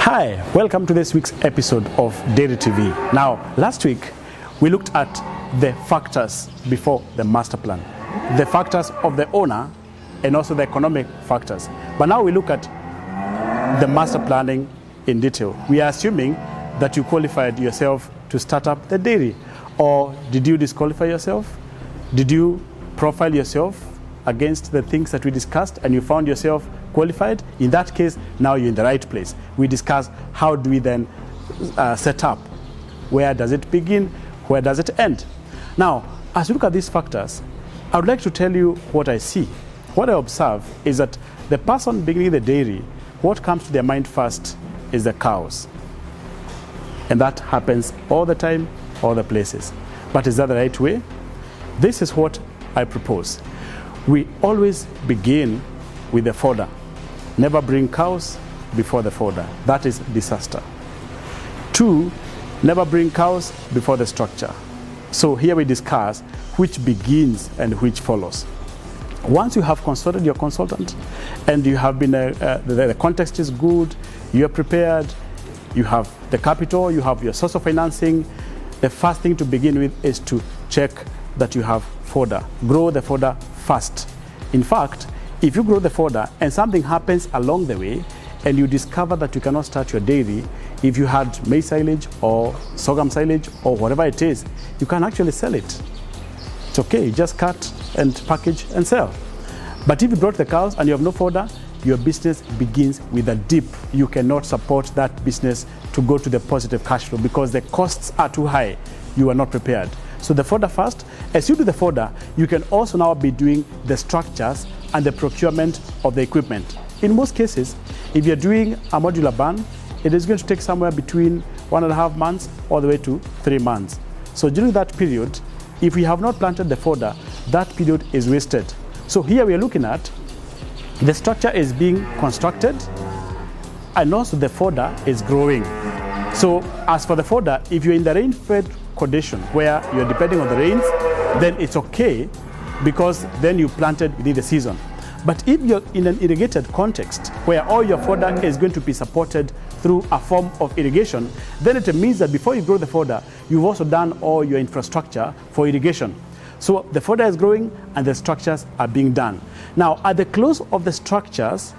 Hi, welcome to this week's episode of Dairy TV. Now, last week we looked at the factors before the master plan, the factors of the owner and also the economic factors. But now we look at the master planning in detail. We are assuming that you qualified yourself to start up the dairy, or did you disqualify yourself? Did you profile yourself against the things that we discussed and you found yourself qualified? In that case, now you're in the right place. We discuss how do we then set up? Where does it begin? Where does it end? Now, as you look at these factors, I would like to tell you what I see. What I observe is that the person beginning the dairy, what comes to their mind first is the cows. And that happens all the time, all the places. But is that the right way? This is what I propose. We always begin with the fodder. Never bring cows before the fodder. That is disaster. 2, never bring cows before the structure. So here we discuss which begins and which follows. Once you have consulted your consultant and you have been, the context is good, you are prepared, you have the capital, you have your source of financing, the first thing to begin with is to check that you have fodder. Grow the fodder first. In fact, if you grow the fodder and something happens along the way and you discover that you cannot start your dairy, if you had maize silage or sorghum silage or whatever it is, you can actually sell it. It's okay, you just cut and package and sell. But if you brought the cows and you have no fodder, your business begins with a dip. You cannot support that business to go to the positive cash flow because the costs are too high. You are not prepared. So the fodder first. As you do the fodder, you can also now be doing the structures and the procurement of the equipment. In most cases, if you're doing a modular barn, it is going to take somewhere between 1.5 months all the way to 3 months. So during that period, if we have not planted the fodder, that period is wasted. So here we are looking at the structure is being constructed and also the fodder is growing. So as for the fodder, if you're in the rain-fed condition where you're depending on the rains, then it's okay because then you planted within the season. But if you're in an irrigated context where all your fodder is going to be supported through a form of irrigation, then it means that before you grow the fodder, you've also done all your infrastructure for irrigation. So the fodder is growing and the structures are being done. Now, at the close of the structures,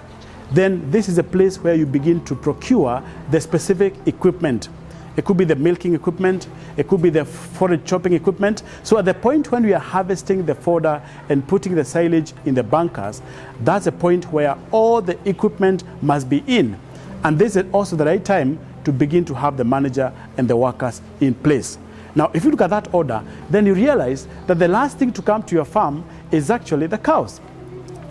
then this is a place where you begin to procure the specific equipment. It could be the milking equipment, it could be the forage chopping equipment. So at the point when we are harvesting the fodder and putting the silage in the bunkers, that's a point where all the equipment must be in. And this is also the right time to begin to have the manager and the workers in place. Now, if you look at that order, then you realize that the last thing to come to your farm is actually the cows.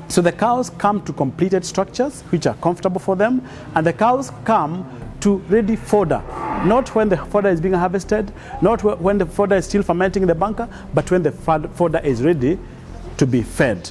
So the cows come to completed structures, which are comfortable for them, and the cows come to ready fodder. Not when the fodder is being harvested, not when the fodder is still fermenting in the bunker, but when the fodder is ready to be fed.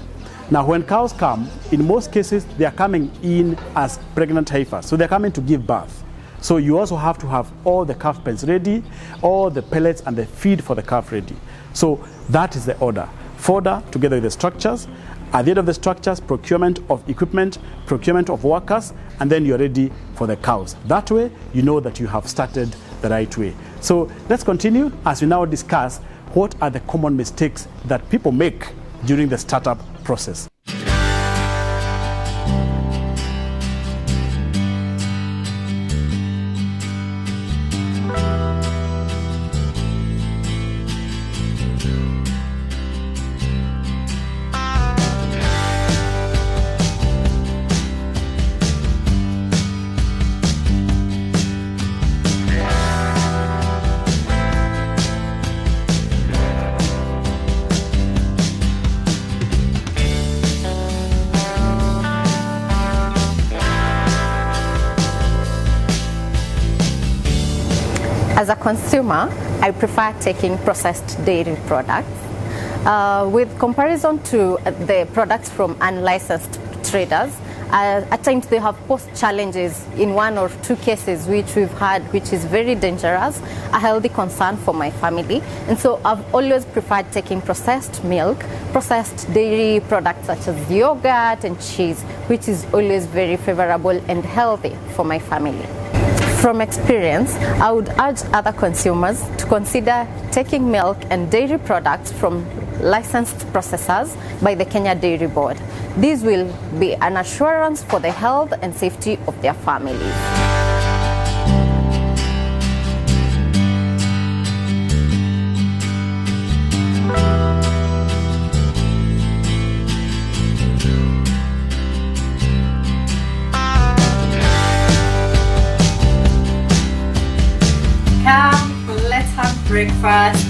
Now, when cows come, in most cases, they are coming in as pregnant heifers. So they're coming to give birth. So you also have to have all the calf pens ready, all the pellets and the feed for the calf ready. So that is the order. Fodder together with the structures. At the end of the structures, procurement of equipment, procurement of workers, and then you're ready for the cows. That way, you know that you have started the right way. So let's continue as we now discuss what are the common mistakes that people make during the startup process. As a consumer, I prefer taking processed dairy products. With comparison to the products from unlicensed traders, at times they have posed challenges in 1 or 2 cases which we've had, which is very dangerous, a healthy concern for my family. And so I've always preferred taking processed milk, processed dairy products such as yogurt and cheese, which is always very favorable and healthy for my family. From experience, I would urge other consumers to consider taking milk and dairy products from licensed processors by the Kenya Dairy Board. This will be an assurance for the health and safety of their families. Come, let's have breakfast.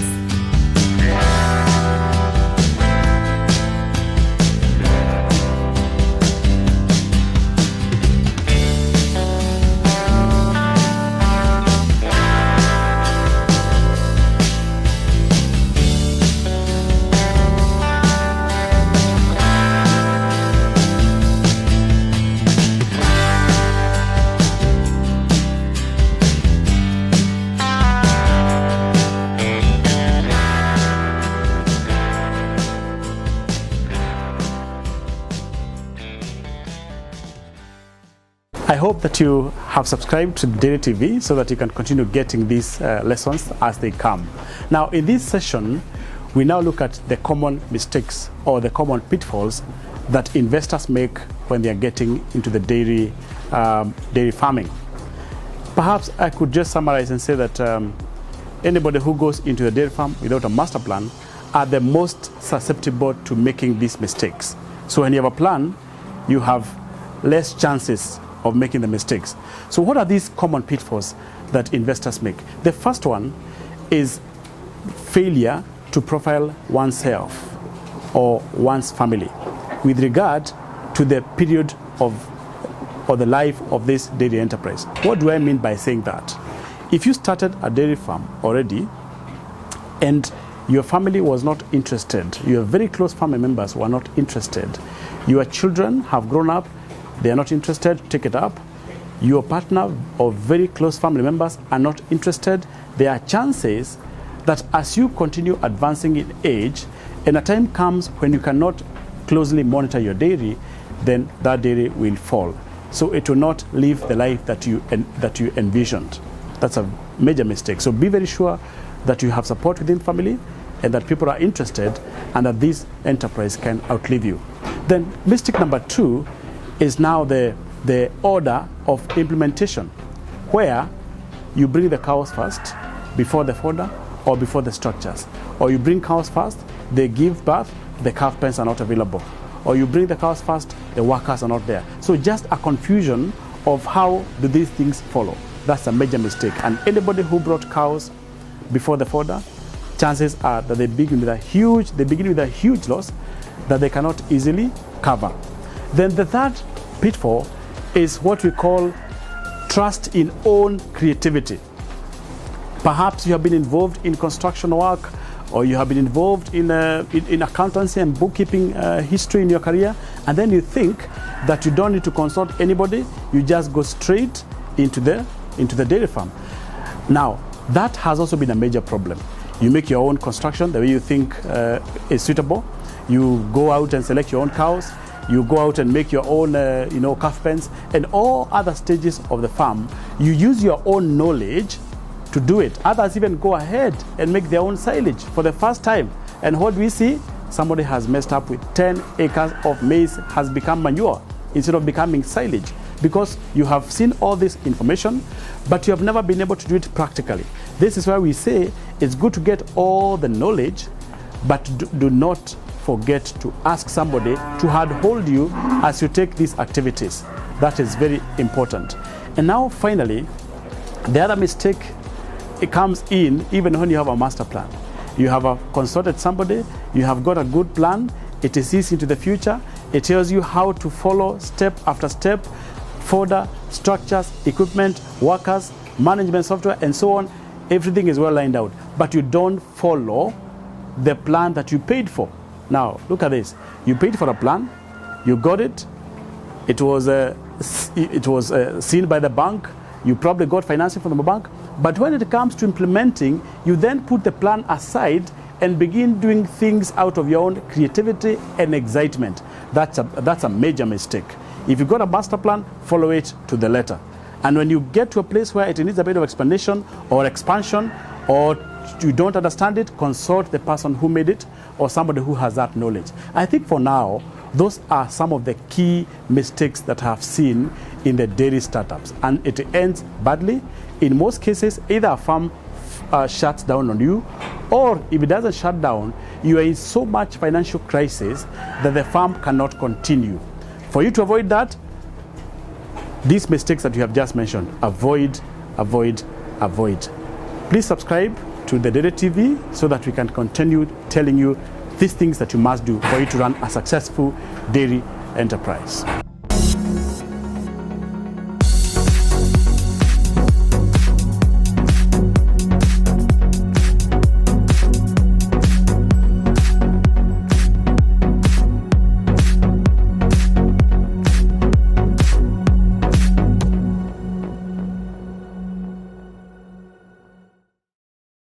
I hope that you have subscribed to Dairy TV so that you can continue getting these lessons as they come. Now, in this session, we now look at the common mistakes or the common pitfalls that investors make when they are getting into the dairy farming. Perhaps I could just summarize and say that anybody who goes into a dairy farm without a master plan are the most susceptible to making these mistakes. So when you have a plan, you have less chances of making the mistakes. So what are these common pitfalls that investors make? The first one is failure to profile oneself or one's family with regard to the period of or the life of this dairy enterprise. What do I mean by saying that? If you started a dairy farm already and your family was not interested, your very close family members were not interested, your children have grown up, they are not interested to take it up, your partner or very close family members are not interested, there are chances that as you continue advancing in age and a time comes when you cannot closely monitor your dairy, then that dairy will fall. So it will not live the life that you envisioned. That's a major mistake. So be very sure that you have support within family and that people are interested and that this enterprise can outlive you. Then mistake number 2 is now the order of implementation, where you bring the cows first before the fodder or before the structures, or you bring cows first, they give birth, the calf pens are not available, or you bring the cows first, the workers are not there. So just a confusion of how do these things follow. That's a major mistake. And anybody who brought cows before the fodder, chances are that they begin with a huge loss that they cannot easily cover. Then the third pitfall is what we call trust in own creativity. Perhaps you have been involved in construction work, or you have been involved in accountancy and bookkeeping history in your career, and then you think that you don't need to consult anybody, you just go straight into the dairy farm. Now, that has also been a major problem. You make your own construction the way you think is suitable. You go out and select your own cows. You go out and make your own calf pens and all other stages of the farm. You use your own knowledge to do it. Others even go ahead and make their own silage for the first time. And what do we see? Somebody has messed up with 10 acres of maize has become manure instead of becoming silage, because you have seen all this information, but you have never been able to do it practically. This is why we say it's good to get all the knowledge, but do not forget to ask somebody to handhold you as you take these activities. That is very important. And now finally, the other mistake, it comes in even when you have a master plan. You have consulted somebody, you have got a good plan, it is easy into the future, it tells you how to follow step after step, fodder, structures, equipment, workers, management software, and so on. Everything is well lined out, but you don't follow the plan that you paid for. Now, look at this. You paid for a plan, you got it, it was seen by the bank, you probably got financing from the bank, but when it comes to implementing, you then put the plan aside and begin doing things out of your own creativity and excitement. That's a major mistake. If you got a master plan, follow it to the letter. And when you get to a place where it needs a bit of explanation or expansion, or you don't understand it, consult the person who made it or somebody who has that knowledge. I think for now, those are some of the key mistakes that I have seen in the dairy startups, and it ends badly. In most cases, either a farm shuts down on you, or if it doesn't shut down, you are in so much financial crisis that the farm cannot continue. For you to avoid that, these mistakes that you have just mentioned, avoid. Please subscribe to the Dairy TV so that we can continue telling you these things that you must do for you to run a successful dairy enterprise.